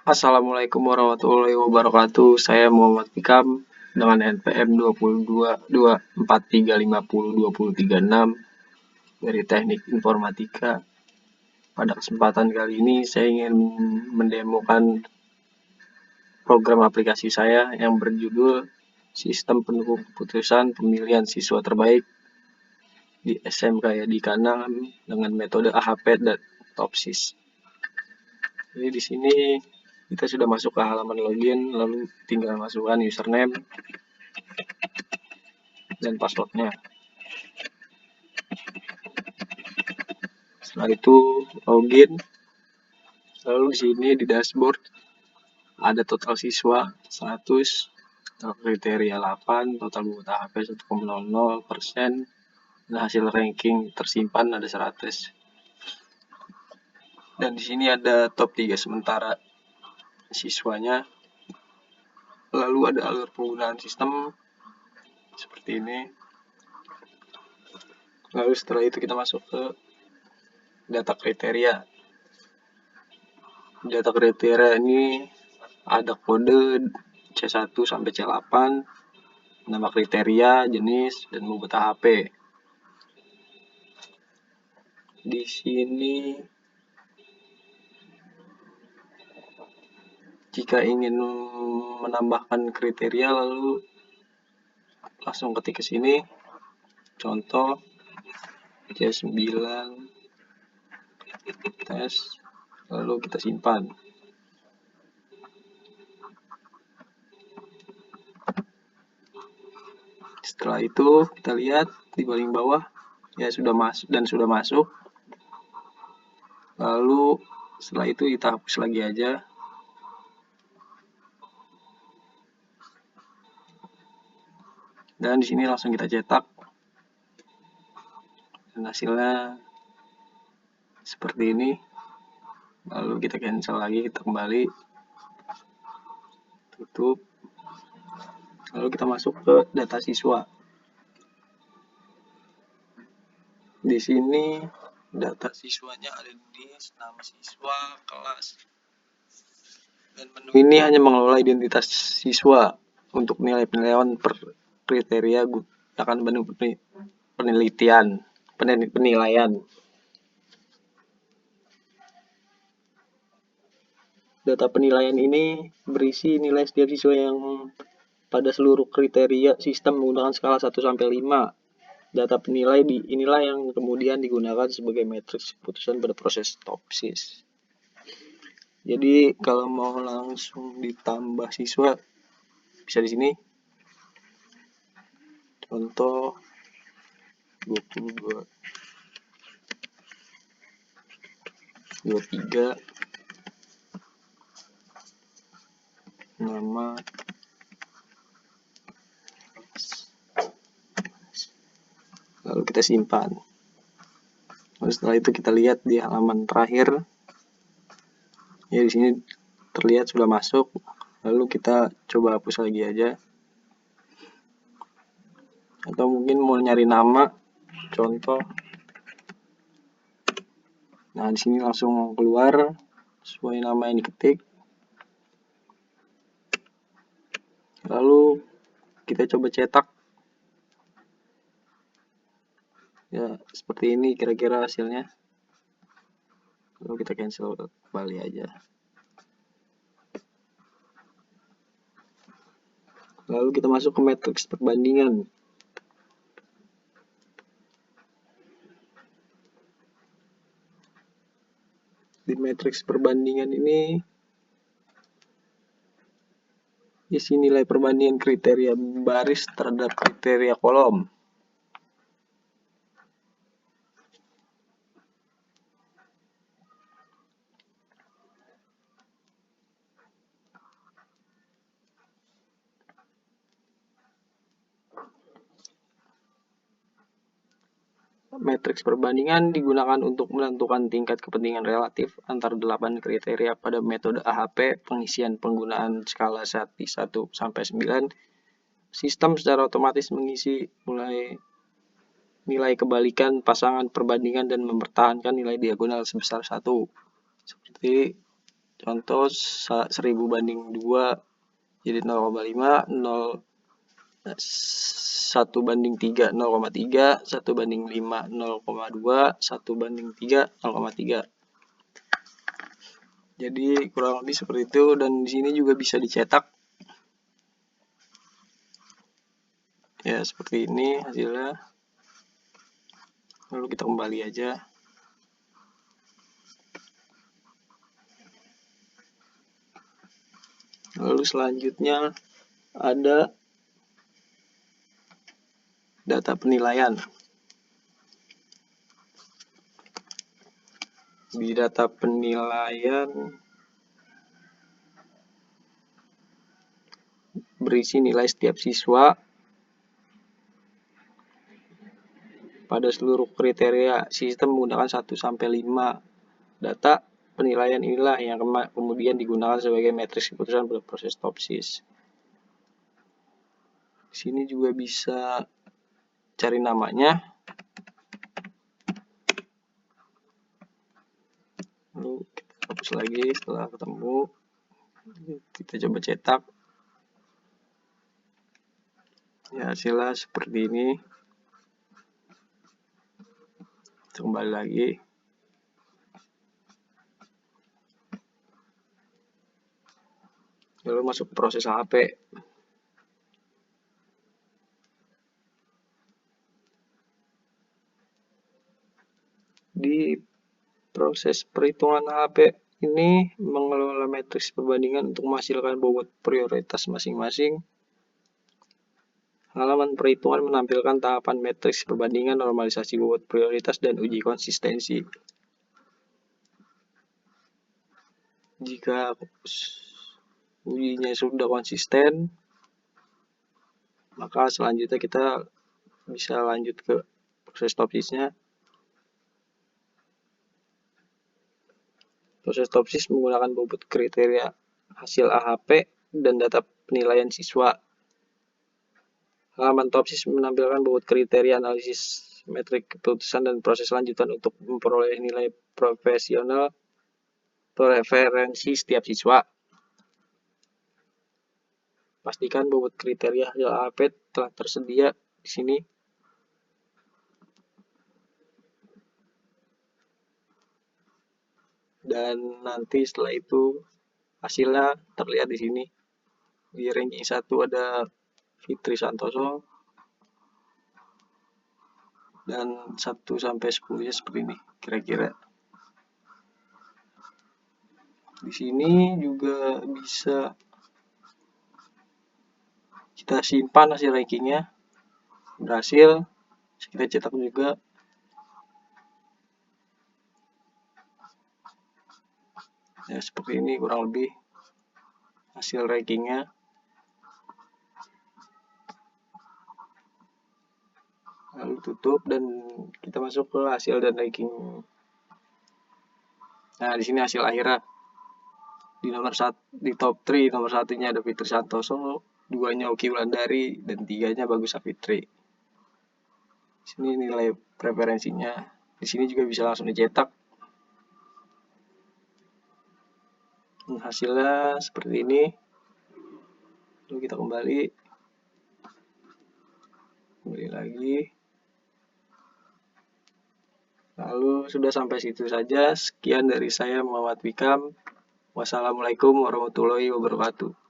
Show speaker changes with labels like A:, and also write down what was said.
A: Assalamualaikum warahmatullahi wabarakatuh. Saya Muhammad Fikam dengan NPM 2224350236 dari Teknik Informatika. Pada kesempatan kali ini saya ingin mendemokan program aplikasi saya yang berjudul Sistem Pendukung Keputusan Pemilihan Siswa Terbaik di SMK Yadikanan dengan metode AHP dan TOPSIS. Jadi di sini kita sudah masuk ke halaman login, lalu tinggal masukkan username dan passwordnya. Setelah itu login, lalu di sini di dashboard ada total siswa 100, total kriteria 8, total bobot HP 1,00%, dan hasil ranking tersimpan ada 100. Dan di sini ada top 3 sementara siswanya. Lalu ada alur penggunaan sistem seperti ini. Lalu setelah itu kita masuk ke data kriteria. Data kriteria ini ada kode C1 sampai C8, nama kriteria, jenis, dan bobot HP. Di sini jika ingin menambahkan kriteria lalu langsung ketik ke sini. Contoh C9 tes, lalu kita simpan. Setelah itu kita lihat di paling bawah ya sudah masuk. Lalu setelah itu kita hapus lagi aja. Dan di sini langsung kita cetak. Dan hasilnya seperti ini. Lalu kita cancel lagi, kita kembali. Tutup. Lalu kita masuk ke data siswa. Di sini data siswanya ada di nama siswa, kelas. Dan menu ini hanya mengelola identitas siswa untuk nilai penilaian per kriteria gunakan menu penilaian. Data penilaian ini berisi nilai setiap siswa yang pada seluruh kriteria sistem menggunakan skala 1 sampai 5. Data penilai inilah yang kemudian digunakan sebagai matriks keputusan pada proses TOPSIS. Jadi kalau mau langsung ditambah siswa bisa di sini. Contoh 22, 23, nama, lalu kita simpan. Lalu setelah itu kita lihat di halaman terakhir. Ya di sini terlihat sudah masuk. Lalu kita coba hapus lagi aja. Atau mungkin mau nyari nama, contoh. Nah di sini langsung keluar sesuai nama yang diketik. Lalu kita coba cetak. Ya seperti ini kira-kira hasilnya. Lalu kita cancel kembali aja. Lalu kita masuk ke matriks perbandingan. Di matriks perbandingan ini isi nilai perbandingan kriteria baris terhadap kriteria kolom. Matriks perbandingan digunakan untuk menentukan tingkat kepentingan relatif antara 8 kriteria pada metode AHP pengisian penggunaan skala 1 sampai 9. Sistem secara otomatis mengisi mulai nilai kebalikan pasangan perbandingan dan mempertahankan nilai diagonal sebesar 1. Seperti Contoh 1000 banding 2 jadi 0,5, 1 banding 3 0,3, 1 banding 5 0,2, 1 banding 3 0,3. Jadi kurang lebih seperti itu, dan di sini juga bisa dicetak. Ya, seperti ini hasilnya. Lalu kita kembali aja. Lalu selanjutnya ada data penilaian. Di data penilaian berisi nilai setiap siswa pada seluruh kriteria. Sistem menggunakan 1 sampai 5. Data penilaian inilah yang kemudian digunakan sebagai matriks keputusan pada proses TOPSIS. Di sini juga bisa cari namanya. Lalu kita hapus lagi setelah ketemu. Kita coba cetak. Ya, hasilnya seperti ini. Kita kembali lagi. Lalu masuk proses HP. Di proses perhitungan HP ini mengelola matriks perbandingan untuk menghasilkan bobot prioritas masing-masing. Halaman perhitungan menampilkan tahapan matriks perbandingan, normalisasi bobot prioritas, dan uji konsistensi. Jika ujinya sudah konsisten, maka selanjutnya kita bisa lanjut ke proses TOPSIS-nya. Proses TOPSIS menggunakan bobot kriteria hasil AHP dan data penilaian siswa. Halaman TOPSIS menampilkan bobot kriteria analisis metrik keputusan dan proses lanjutan untuk memperoleh nilai profesional atau referensi setiap siswa. Pastikan bobot kriteria hasil AHP telah tersedia di sini. Dan nanti setelah itu hasilnya terlihat di sini. Di ranking 1 ada Fitri Santoso, dan 1 sampai 10-nya seperti ini kira-kira. Di sini juga bisa kita simpan hasil rankingnya. Berhasil, kita cetak juga. Ya, seperti ini kurang lebih hasil rankingnya. Lalu tutup dan kita masuk ke hasil dan ranking. Nah, di sini hasil akhirnya. Di nomor 1, di top 3 nomor 1-nya ada Fitri Santoso, 2-nya Oki Wulandari, dan 3-nya Bagus Safitri. Di sini nilai preferensinya. Di sini juga bisa langsung dicetak. Hasilnya seperti ini. Lalu kita kembali lagi. Lalu sudah sampai situ saja. Sekian dari saya, Muhammad Wikam. Wassalamualaikum warahmatullahi wabarakatuh.